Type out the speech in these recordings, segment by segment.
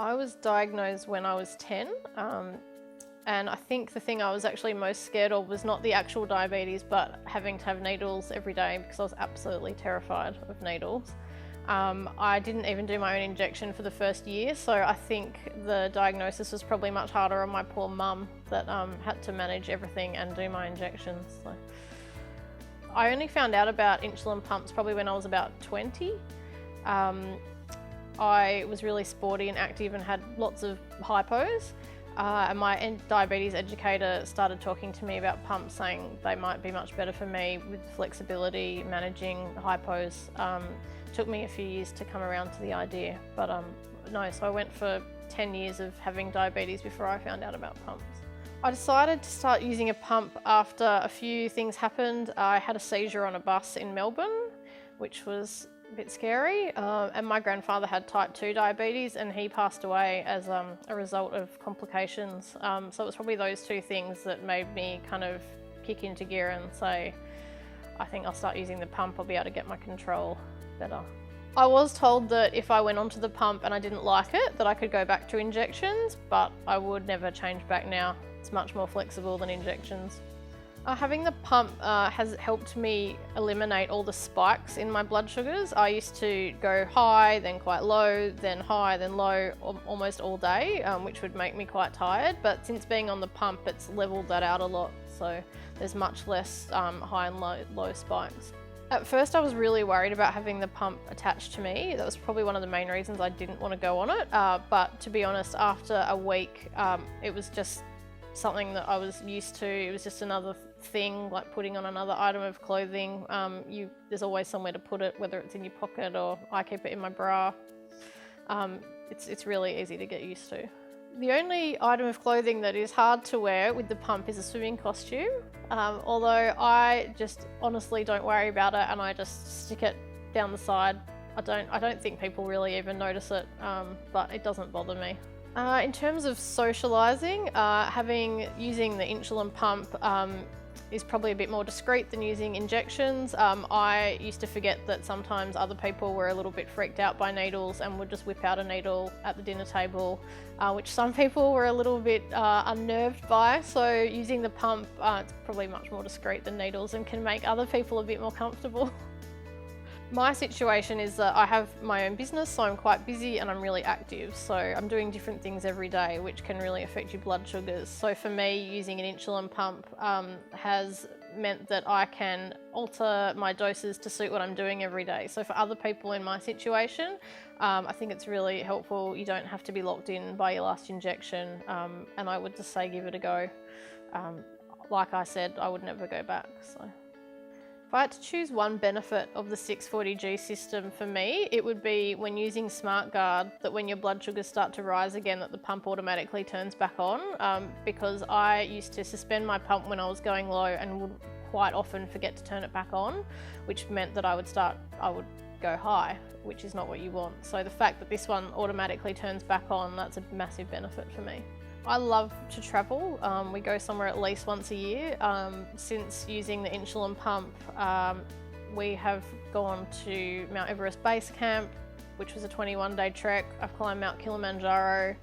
I was diagnosed when I was 10, and I think the thing I was actually most scared of was not the actual diabetes, but having to have needles every day, because I was absolutely terrified of needles. I didn't even do my own injection for the first year, so I think the diagnosis was probably much harder on my poor mum that had to manage everything and do my injections. So I only found out about insulin pumps probably when I was about 20. I was really sporty and active and had lots of hypos. And my diabetes educator started talking to me about pumps, saying they might be much better for me with flexibility, managing hypos. Took me a few years to come around to the idea, but no, so I went for 10 years of having diabetes before I found out about pumps. I decided to start using a pump after a few things happened. I had a seizure on a bus in Melbourne, which was a bit scary, and my grandfather had type 2 diabetes and he passed away as a result of complications. So it was probably those two things that made me kind of kick into gear and say, I think I'll start using the pump, I'll be able to get my control better. I was told that if I went onto the pump and I didn't like it, that I could go back to injections, but I would never change back now. It's much more flexible than injections. Having the pump has helped me eliminate all the spikes in my blood sugars. I used to go high, then quite low, then high, then low, almost all day, which would make me quite tired. But since being on the pump, it's leveled that out a lot. So there's much less high and low spikes. At first I was really worried about having the pump attached to me. That was probably one of the main reasons I didn't want to go on it. But to be honest, after a week, it was just something that I was used to. It was just another thing, like putting on another item of clothing. There's always somewhere to put it, whether it's in your pocket or I keep it in my bra. It's really easy to get used to. The only item of clothing that is hard to wear with the pump is a swimming costume. Although I just honestly don't worry about it and I just stick it down the side. I don't think people really even notice it, but it doesn't bother me. In terms of socialising, using the insulin pump is probably a bit more discreet than using injections. I used to forget that sometimes other people were a little bit freaked out by needles and would just whip out a needle at the dinner table, which some people were a little bit unnerved by. So using the pump, it's probably much more discreet than needles and can make other people a bit more comfortable. My situation is that I have my own business, so I'm quite busy and I'm really active. So I'm doing different things every day, which can really affect your blood sugars. So for me, using an insulin pump has meant that I can alter my doses to suit what I'm doing every day. So for other people in my situation, I think it's really helpful. You don't have to be locked in by your last injection, and I would just say give it a go. Like I said, I would never go back. So. If I had to choose one benefit of the 640G system for me, it would be when using SmartGuard, that when your blood sugars start to rise again, that the pump automatically turns back on, because I used to suspend my pump when I was going low and would quite often forget to turn it back on, which meant that I would go high, which is not what you want. So the fact that this one automatically turns back on, that's a massive benefit for me. I love to travel. We go somewhere at least once a year. Since using the insulin pump, we have gone to Mount Everest Base Camp, which was a 21-day trek. I've climbed Mount Kilimanjaro,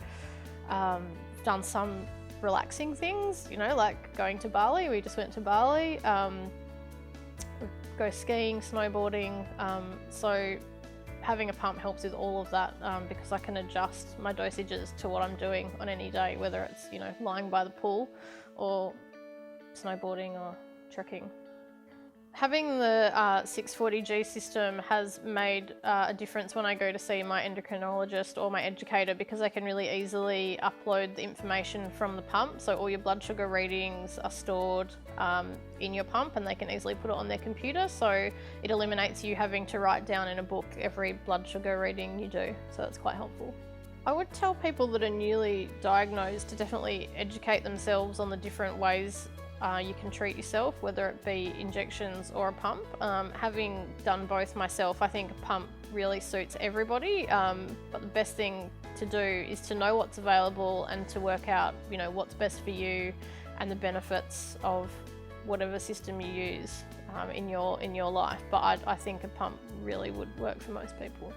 done some relaxing things, like going to Bali. We just went to Bali. Go skiing, snowboarding. So having a pump helps with all of that, because I can adjust my dosages to what I'm doing on any day, whether it's lying by the pool or snowboarding or trekking. Having the 640G system has made a difference when I go to see my endocrinologist or my educator, because I can really easily upload the information from the pump. So all your blood sugar readings are stored in your pump and they can easily put it on their computer. So it eliminates you having to write down in a book every blood sugar reading you do. So that's quite helpful. I would tell people that are newly diagnosed to definitely educate themselves on the different ways you can treat yourself, whether it be injections or a pump. Having done both myself, I think a pump really suits everybody, but the best thing to do is to know what's available and to work out what's best for you and the benefits of whatever system you use in your life. But I think a pump really would work for most people.